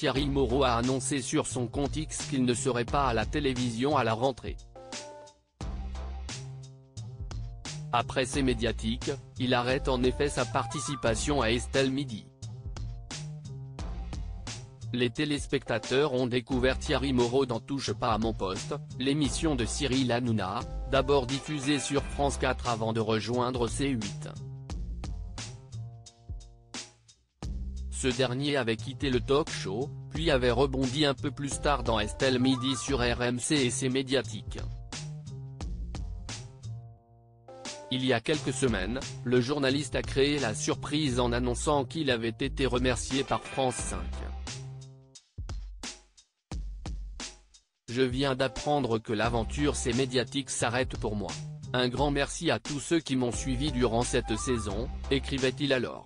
Thierry Moreau a annoncé sur son compte X qu'il ne serait pas à la télévision à la rentrée. Après ces médiatiques, il arrête en effet sa participation à Estelle Midi. Les téléspectateurs ont découvert Thierry Moreau dans Touche pas à mon poste, l'émission de Cyril Hanouna, d'abord diffusée sur France 4 avant de rejoindre C8. Ce dernier avait quitté le talk-show, puis avait rebondi un peu plus tard dans Estelle Midi sur RMC et ses médiatiques. Il y a quelques semaines, le journaliste a créé la surprise en annonçant qu'il avait été remercié par France 5. Je viens d'apprendre que l'aventure C'est médiatique s'arrête pour moi. Un grand merci à tous ceux qui m'ont suivi durant cette saison, écrivait-il alors.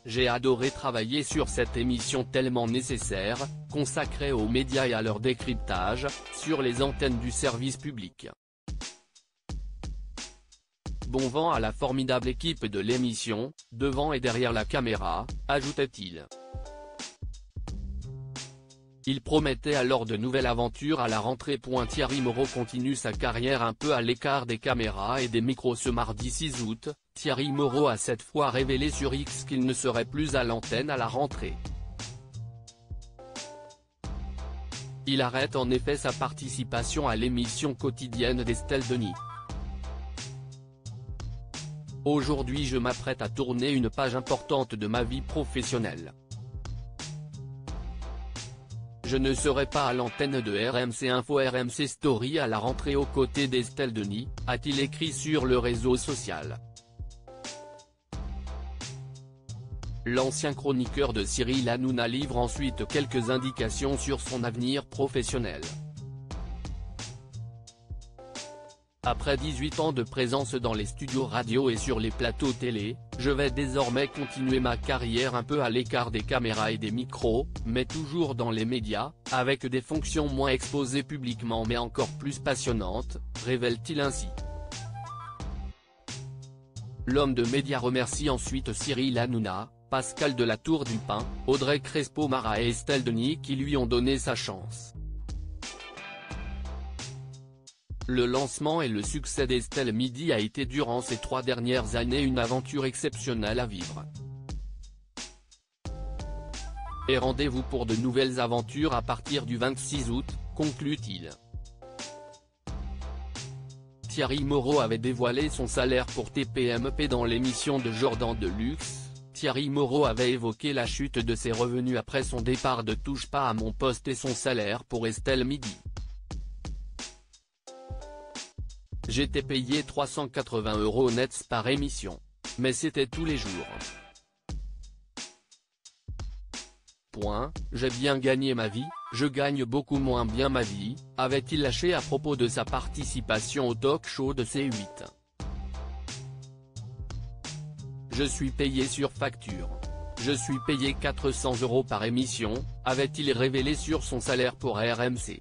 J'ai adoré travailler sur cette émission tellement nécessaire, consacrée aux médias et à leur décryptage, sur les antennes du service public. Bon vent à la formidable équipe de l'émission, devant et derrière la caméra, ajoutait-il. Il promettait alors de nouvelles aventures à la rentrée. Thierry Moreau continue sa carrière un peu à l'écart des caméras et des micros. Ce mardi 6 août, Thierry Moreau a cette fois révélé sur X qu'il ne serait plus à l'antenne à la rentrée. Il arrête en effet sa participation à l'émission quotidienne d'Estelle Denis. Aujourd'hui je m'apprête à tourner une page importante de ma vie professionnelle. Je ne serai pas à l'antenne de RMC Info RMC Story à la rentrée aux côtés d'Estelle Denis, a-t-il écrit sur le réseau social. L'ancien chroniqueur de Cyril Hanouna livre ensuite quelques indications sur son avenir professionnel. Après 18 ans de présence dans les studios radio et sur les plateaux télé, je vais désormais continuer ma carrière un peu à l'écart des caméras et des micros, mais toujours dans les médias, avec des fonctions moins exposées publiquement mais encore plus passionnantes, révèle-t-il ainsi. L'homme de médias remercie ensuite Cyril Hanouna, Pascal de la Tour du Pin, Audrey Crespo-Mara et Estelle Denis qui lui ont donné sa chance. Le lancement et le succès d'Estelle Midi a été durant ces 3 dernières années une aventure exceptionnelle à vivre. Et rendez-vous pour de nouvelles aventures à partir du 26 août, conclut-il. Thierry Moreau avait dévoilé son salaire pour TPMP dans l'émission de Jordan Deluxe. Thierry Moreau avait évoqué la chute de ses revenus après son départ de Touche pas à mon poste et son salaire pour Estelle Midi. J'étais payé 380 € nets par émission. Mais c'était tous les jours. J'ai bien gagné ma vie, je gagne beaucoup moins bien ma vie, avait-il lâché à propos de sa participation au talk-show de C8. Je suis payé sur facture. Je suis payé 400 € par émission, avait-il révélé sur son salaire pour RMC.